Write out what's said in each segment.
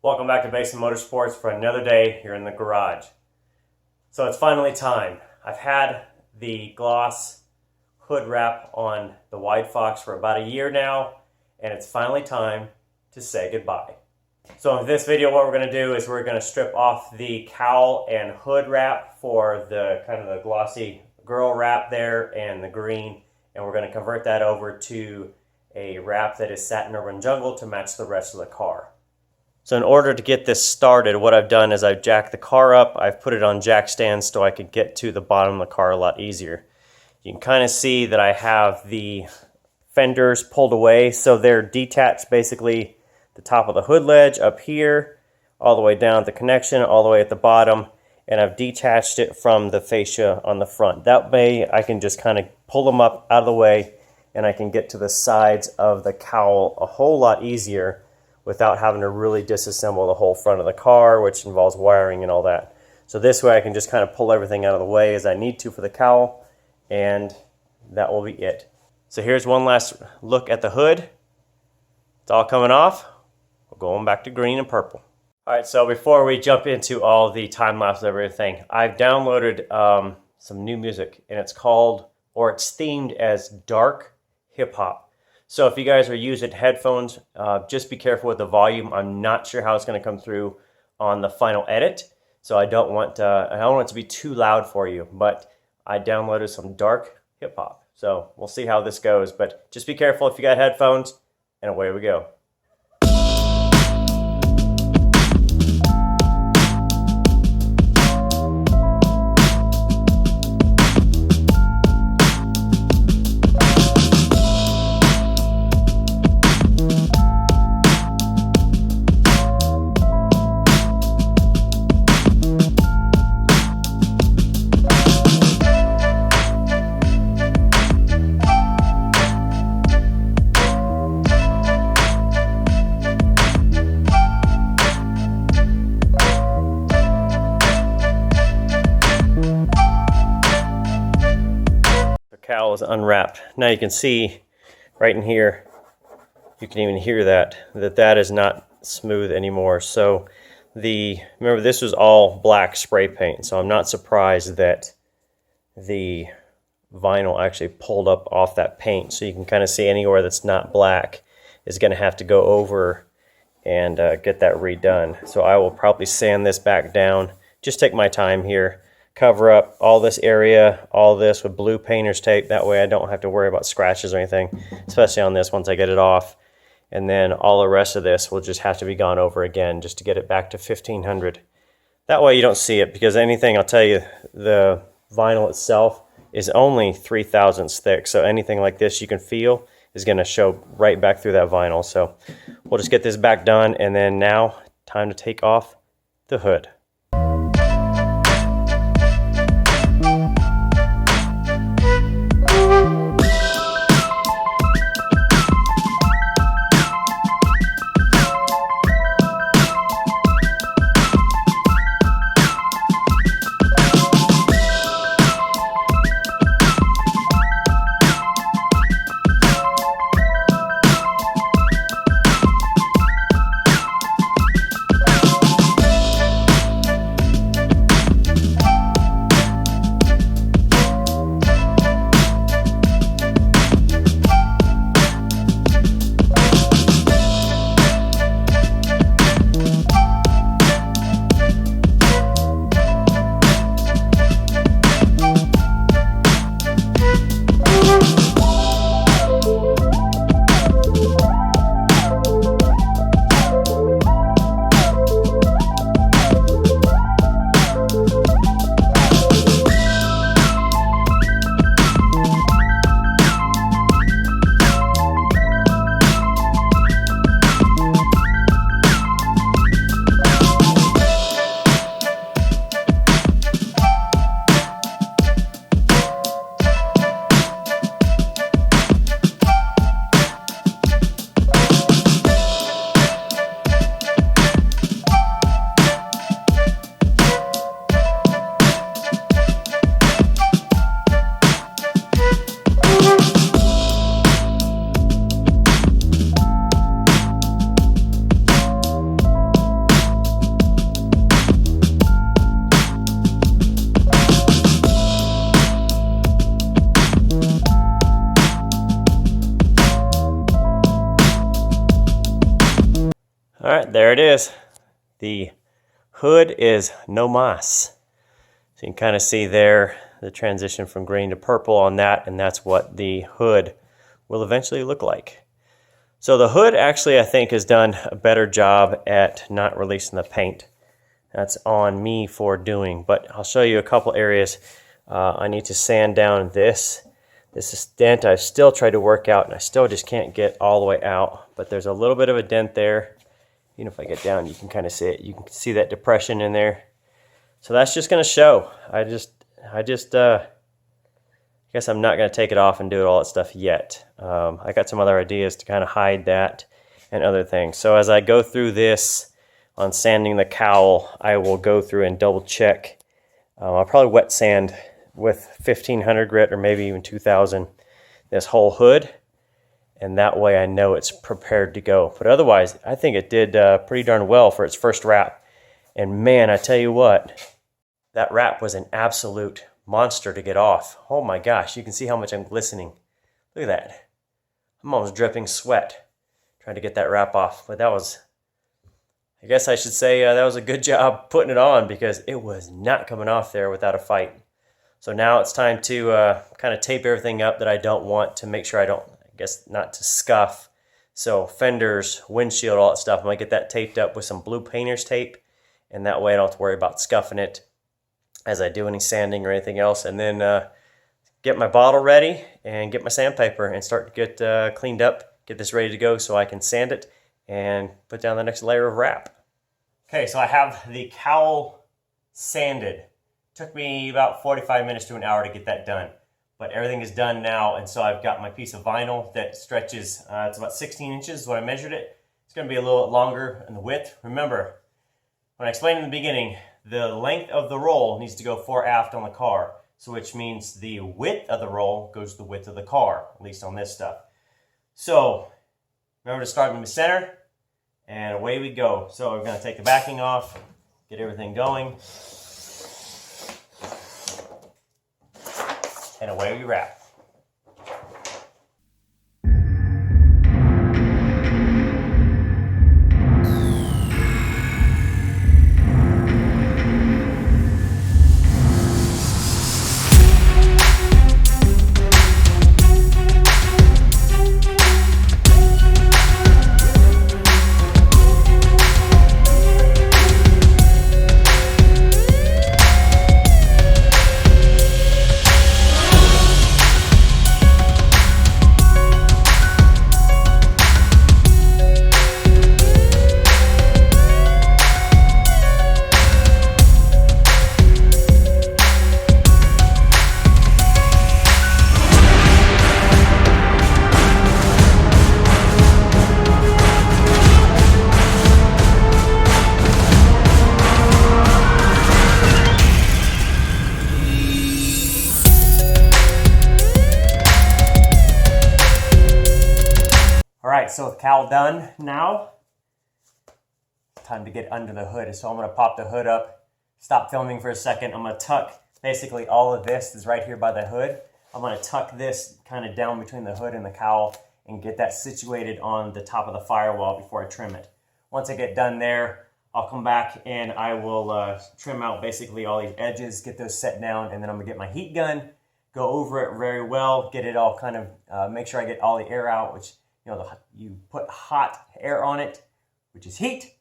Welcome back to Basin Motorsports for another day here in the garage. So it's finally time. I've had the gloss hood wrap on the Widefox for about a year now, and it's finally time to say goodbye. So in this video, what we're going to do is we're going to strip off the cowl and hood wrap for the kind of the glossy girl wrap there and the green, and we're going to convert that over to a wrap that is Satin Urban Jungle to match the rest of the car. So in order to get this started, what I've done is I've jacked the car up, I've put it on jack stands so I could get to the bottom of the car a lot easier. You can kind of see that I have the fenders pulled away, so they're detached, basically the top of the hood ledge up here, all the way down at the connection, all the way at the bottom, and I've detached it from the fascia on the front. That way I can just kind of pull them up out of the way and I can get to the sides of the cowl a whole lot easier without having to really disassemble the whole front of the car, which involves wiring and all that. So this way I can just kind of pull everything out of the way as I need to for the cowl, and that will be it. So here's one last look at the hood. It's all coming off. We're going back to green and purple. All right, so before we jump into all the time-lapse of everything, I've downloaded some new music, and it's called, or it's themed as dark hip-hop. So if you guys are using headphones, just be careful with the volume. I'm not sure how it's going to come through on the final edit, so I don't want it to be too loud for you. But I downloaded some dark hip hop, so we'll see how this goes. But just be careful if you got headphones, and away we go. Cowl is unwrapped. Now you can see right in here, you can even hear that is not smooth anymore. So remember, this was all black spray paint, so I'm not surprised that the vinyl actually pulled up off that paint. So you can kind of see anywhere that's not black is going to have to go over and get that redone. So I will probably sand this back down. Just take my time here. Cover up all this area, all this with blue painter's tape. That way I don't have to worry about scratches or anything, especially on this once I get it off. And then all the rest of this will just have to be gone over again just to get it back to 1500. That way you don't see it, because anything, I'll tell you, the vinyl itself is only 3 thousandths thick. So anything like this you can feel is going to show right back through that vinyl. So we'll just get this back done, and then now time to take off the hood. there it is. The hood is no mas. So you can kind of see there the transition from green to purple on that, and that's what the hood will eventually look like. So the hood actually, I think, has done a better job at not releasing the paint. That's on me for doing, but I'll show you a couple areas. I need to sand down this is dent I've still tried to work out, and I still just can't get all the way out, but there's a little bit of a dent there. Even if I get down, you can kind of see it. You can see that depression in there. So that's just going to show. I guess I'm not going to take it off and do all that stuff yet. I got some other ideas to kind of hide that and other things. So as I go through this on sanding the cowl, I will go through and double check. I'll probably wet sand with 1500 grit or maybe even 2000 this whole hood, and that way I know it's prepared to go. But otherwise, I think it did pretty darn well for its first wrap. And man, I tell you what, that wrap was an absolute monster to get off. Oh my gosh, you can see how much I'm glistening. Look at that. I'm almost dripping sweat trying to get that wrap off. But that was, I guess I should say that was a good job putting it on, because it was not coming off there without a fight. So now it's time to kind of tape everything up that I don't want, to make sure I don't, I guess not to scuff. So fenders, windshield, all that stuff, I'm going to get that taped up with some blue painter's tape, and that way I don't have to worry about scuffing it as I do any sanding or anything else. And then get my bottle ready and get my sandpaper and start to get cleaned up, get this ready to go so I can sand it and put down the next layer of wrap. Okay, so I have the cowl sanded. Took me about 45 minutes to an hour to get that done, but everything is done now, and so I've got my piece of vinyl that stretches, it's about 16 inches is what I measured it. It's going to be a little longer in the width. Remember, when I explained in the beginning, the length of the roll needs to go fore aft on the car, so which means the width of the roll goes the width of the car, at least on this stuff. So remember to start in the center, and away we go. So we're going to take the backing off, get everything going, and away we wrap. Alright, so with the cowl done now, time to get under the hood. So I'm going to pop the hood up, stop filming for a second. I'm going to tuck basically all of this is right here by the hood. I'm going to tuck this kind of down between the hood and the cowl and get that situated on the top of the firewall before I trim it. Once I get done there, I'll come back and I will trim out basically all these edges, get those set down, and then I'm going to get my heat gun, go over it very well, get it all kind of, make sure I get all the air out, which, you know, you put hot air on it, which is heat.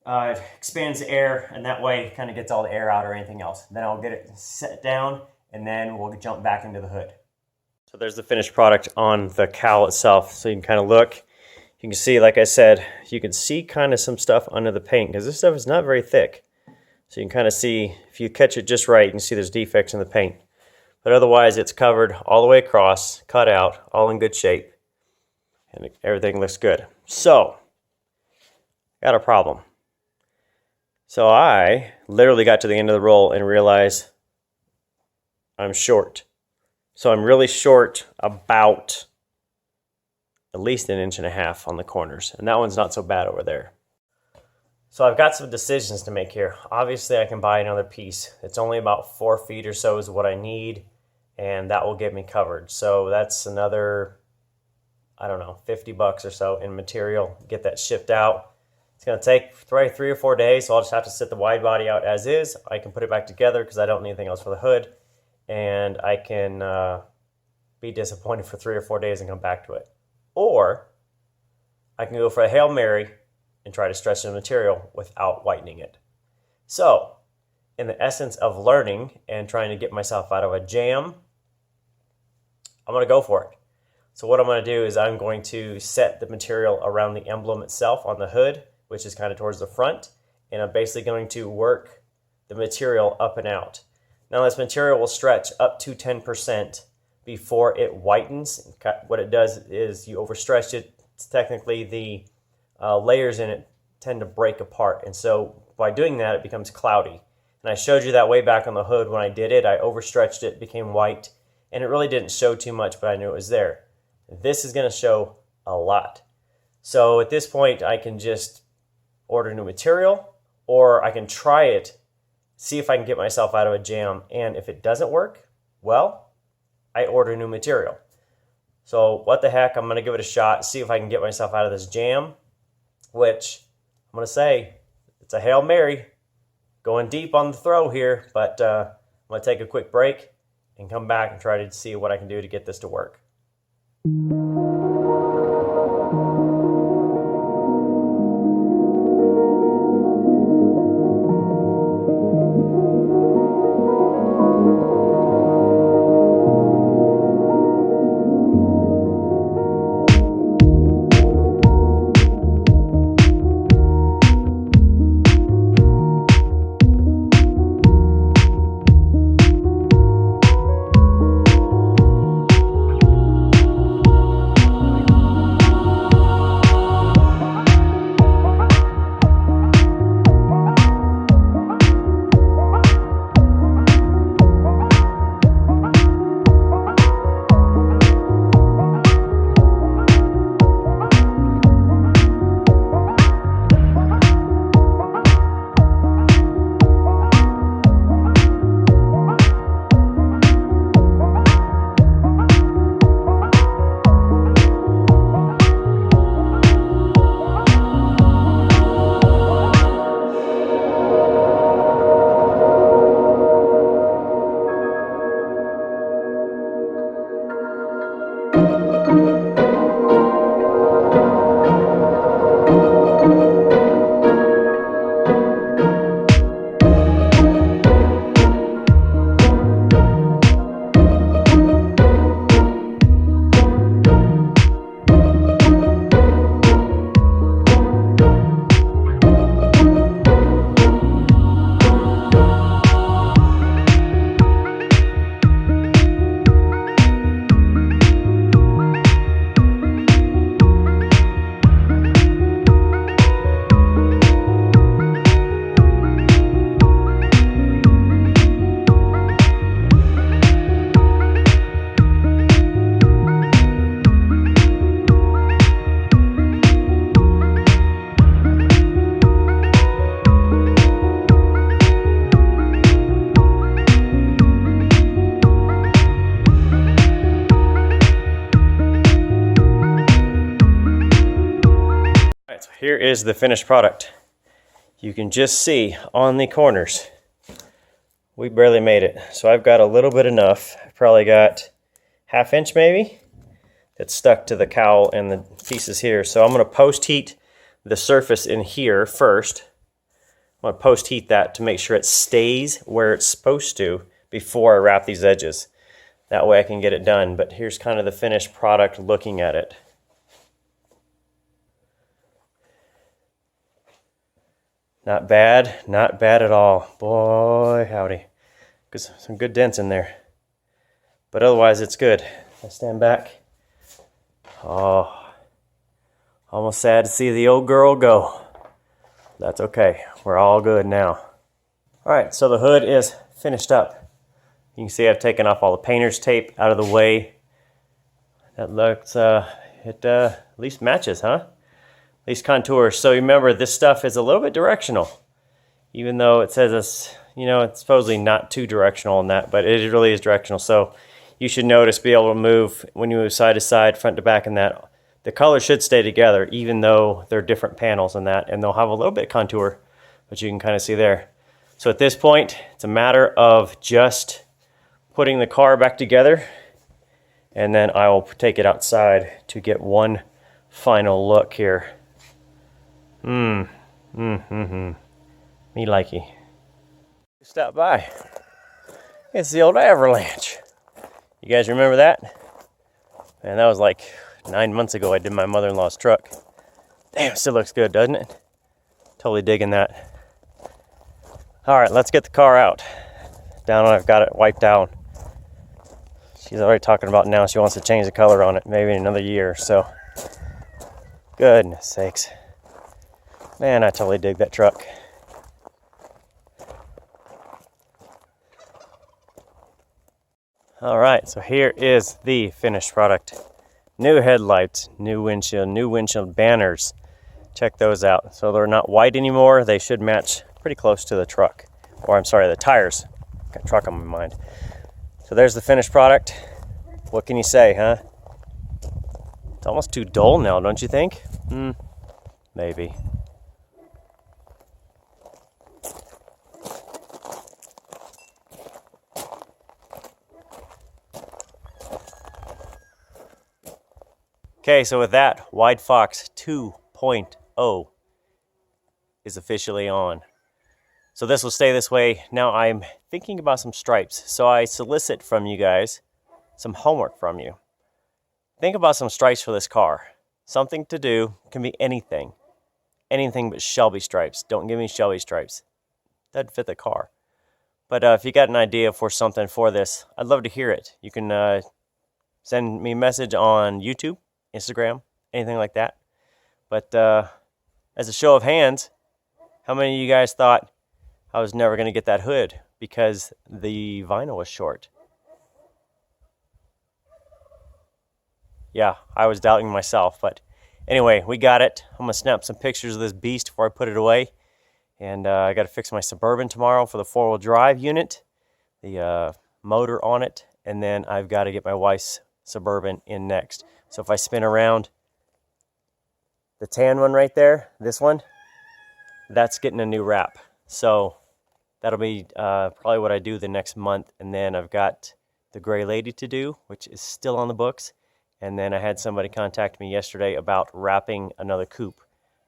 It expands the air, and that way it kind of gets all the air out or anything else. Then I'll get it set down, and then we'll jump back into the hood. So there's the finished product on the cowl itself. So you can kind of look. You can see, like I said, you can see kind of some stuff under the paint, because this stuff is not very thick. So you can kind of see, if you catch it just right, you can see there's defects in the paint. But otherwise, it's covered all the way across, cut out, all in good shape. And everything looks good. So, got a problem. So I literally got to the end of the roll and realized I'm short. So I'm really short about at least 1.5 inches on the corners. And that one's not so bad over there. So I've got some decisions to make here. Obviously I can buy another piece. It's only about 4 feet or so is what I need. And that will get me covered. So that's another, I don't know, $50 or so in material. Get that shipped out. It's going to take 3 or 4 days, so I'll just have to sit the wide body out as is. I can put it back together because I don't need anything else for the hood, and I can be disappointed for 3 or 4 days and come back to it. Or I can go for a Hail Mary and try to stretch the material without whitening it. So, in the essence of learning and trying to get myself out of a jam, I'm going to go for it. So what I'm going to do is I'm going to set the material around the emblem itself on the hood, which is kind of towards the front, and I'm basically going to work the material up and out. Now this material will stretch up to 10% before it whitens. What it does is you overstretch it. It's technically the layers in it tend to break apart, and so by doing that it becomes cloudy. And I showed you that way back on the hood when I did it. I overstretched it, became white, and it really didn't show too much, but I knew it was there. This is going to show a lot. So at this point I can just order new material, or I can try it, see if I can get myself out of a jam, and if it doesn't work, well, I order new material. So what the heck, I'm going to give it a shot, see if I can get myself out of this jam, which I'm going to say it's a Hail Mary, going deep on the throw here, but I'm going to take a quick break and come back and try to see what I can do to get this to work. Here is the finished product. You can just see on the corners, we barely made it. So I've got a little bit enough. I've probably got 1/2 inch maybe that's stuck to the cowl and the pieces here. So I'm going to post heat the surface in here first. I'm going to post heat that to make sure it stays where it's supposed to before I wrap these edges. That way I can get it done. But here's kind of the finished product looking at it. Not bad at all. Boy, howdy. Some good dents in there. But otherwise, it's good. I stand back. Oh, almost sad to see the old girl go. That's okay. We're all good now. All right, so the hood is finished up. You can see I've taken off all the painter's tape out of the way. That looks, it at least matches, huh? These contours. So remember, this stuff is a little bit directional, even though it says it's, you know, it's supposedly not too directional in that, but it really is directional. So you should notice, be able to move when you move side to side, front to back, and that the color should stay together even though they're different panels and that, and they'll have a little bit of contour, but you can kind of see there. So at this point, it's a matter of just putting the car back together, and then I will take it outside to get one final look here. Me likey. Stop by. It's the old Avalanche. You guys remember that? Man, that was like 9 months ago I did my mother-in-law's truck. Damn, still looks good, doesn't it? Totally digging that. All right, let's get the car out. Down, I've got it wiped out. She's already talking about now she wants to change the color on it, maybe in another year or so. Goodness sakes. Man, I totally dig that truck. All right, so here is the finished product. New headlights, new windshield banners. Check those out. So they're not white anymore. They should match pretty close to the truck. Or I'm sorry, the tires. Got truck on my mind. So there's the finished product. What can you say, huh? It's almost too dull now, don't you think? Maybe. Okay, so with that, Widefox 2.0 is officially on. So this will stay this way. Now I'm thinking about some stripes. So I solicit from you guys some homework from you. Think about some stripes for this car. Something to do, can be anything. Anything but Shelby stripes. Don't give me Shelby stripes. Doesn't fit the car. But if you got an idea for something for this, I'd love to hear it. You can send me a message on YouTube, Instagram, anything like that. But as a show of hands, how many of you guys thought I was never going to get that hood because the vinyl was short? Yeah, I was doubting myself, but anyway, we got it. I'm going to snap some pictures of this beast before I put it away. And I got to fix my Suburban tomorrow for the 4-wheel drive unit, the motor on it, and then I've got to get my wife's Suburban in next. So if I spin around the tan one right there, this one, that's getting a new wrap. So that'll be probably what I do the next month. And then I've got the Gray Lady to do, which is still on the books. And then I had somebody contact me yesterday about wrapping another coupe,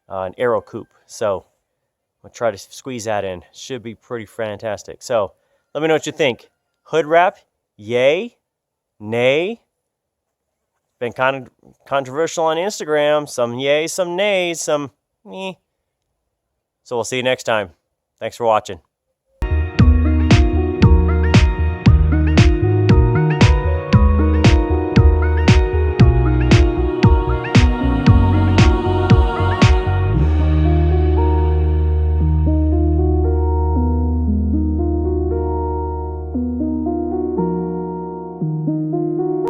an Aero coupe. So I'm going to try to squeeze that in. Should be pretty fantastic. So let me know what you think. Hood wrap, yay, nay. Been kind of controversial on Instagram. Some yay, some nays, some meh. So we'll see you next time. Thanks for watching.